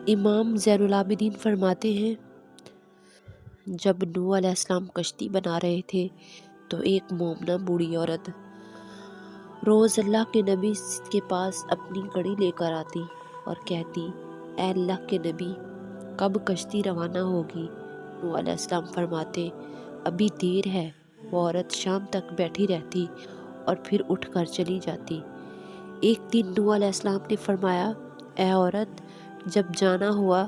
امام زین العابدین فرماتے ہیں، جب نوح علیہ السلام کشتی بنا رہے تھے تو ایک مومنہ بوڑھی عورت روز اللہ کے نبی کے پاس اپنی گڑی لے کر آتی اور کہتی، اے اللہ کے نبی، کب کشتی روانہ ہوگی؟ نوح علیہ السلام فرماتے، ابھی دیر ہے۔ وہ عورت شام تک بیٹھی رہتی اور پھر اٹھ کر چلی جاتی۔ ایک دن نوح علیہ السلام نے فرمایا، اے عورت، جب جانا ہوا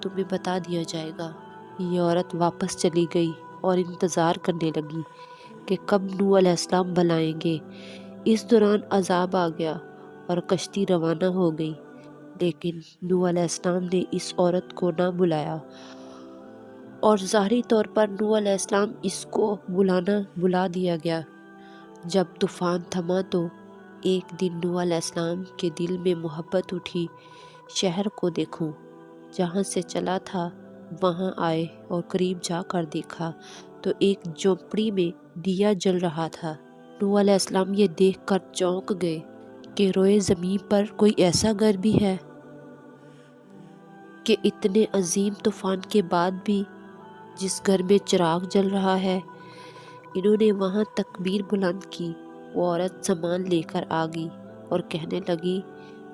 تمہیں بتا دیا جائے گا۔ یہ عورت واپس چلی گئی اور انتظار کرنے لگی کہ کب نوح علیہ السلام بلائیں گے۔ اس دوران عذاب آ گیا اور کشتی روانہ ہو گئی، لیکن نوح علیہ السلام نے اس عورت کو نہ بلایا، اور ظاہری طور پر نوح علیہ السلام اس کو بلا دیا گیا۔ جب طوفان تھما تو ایک دن نوح علیہ السلام کے دل میں محبت اٹھی، شہر کو دیکھوں۔ جہاں سے چلا تھا وہاں آئے اور قریب جا کر دیکھا تو ایک جھونپڑی میں دیا جل رہا تھا۔ نوح علیہ السلام یہ دیکھ کر چونک گئے کہ روئے زمین پر کوئی ایسا گھر بھی ہے کہ اتنے عظیم طوفان کے بعد بھی جس گھر میں چراغ جل رہا ہے۔ انہوں نے وہاں تکبیر بلند کی۔ وہ عورت سامان لے کر آ گئی اور کہنے لگی،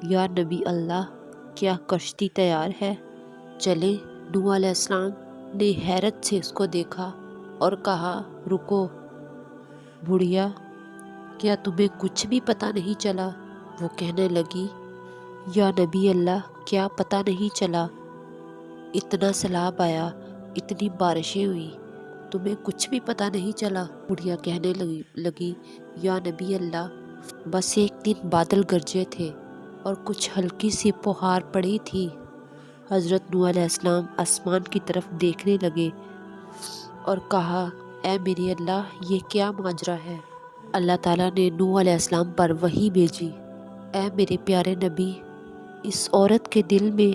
یا نبی اللہ، کیا کشتی تیار ہے؟ چلیں۔ نوح علیہ السلام نے حیرت سے اس کو دیکھا اور کہا، رکو بڑھیا، کیا تمہیں کچھ بھی پتہ نہیں چلا؟ وہ کہنے لگی، یا نبی اللہ، کیا پتہ نہیں چلا؟ اتنا سیلاب آیا، اتنی بارشیں ہوئی، تمہیں کچھ بھی پتہ نہیں چلا؟ بڑھیا کہنے لگی، یا نبی اللہ، بس ایک دن بادل گرجے تھے اور کچھ ہلکی سی پہاڑ پڑی تھی۔ حضرت نوح علیہ السلام آسمان کی طرف دیکھنے لگے اور کہا، اے میرے اللہ، یہ کیا ماجرا ہے؟ اللہ تعالیٰ نے نوح علیہ السلام پر وحی بھیجی، اے میرے پیارے نبی، اس عورت کے دل میں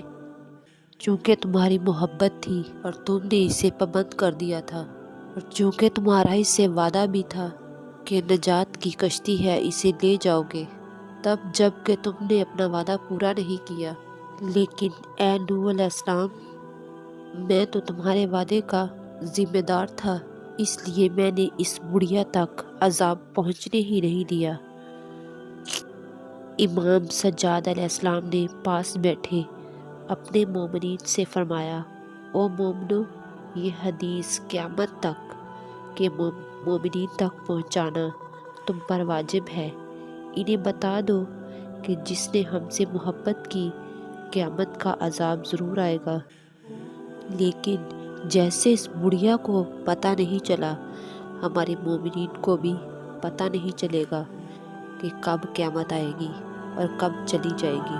چونکہ تمہاری محبت تھی اور تم نے اسے پابند کر دیا تھا، اور چونکہ تمہارا اس سے وعدہ بھی تھا کہ نجات کی کشتی ہے، اسے لے جاؤ گے، تب جب کہ تم نے اپنا وعدہ پورا نہیں کیا۔ لیکن اے نوح علیہ السلام، میں تو تمہارے وعدے کا ذمہ دار تھا، اس لیے میں نے اس بڑھیا تک عذاب پہنچنے ہی نہیں دیا۔ امام سجاد علیہ السلام نے پاس بیٹھے اپنے مومنین سے فرمایا، او مومنو، یہ حدیث قیامت تک کے مومنین تک پہنچانا تم پر واجب ہے۔ انہیں بتا دو کہ جس نے ہم سے محبت کی، قیامت کا عذاب ضرور آئے گا، لیکن جیسے اس بڑھیا کو پتہ نہیں چلا، ہمارے مومنین کو بھی پتہ نہیں چلے گا کہ کب قیامت آئے گی اور کب چلی جائے گی۔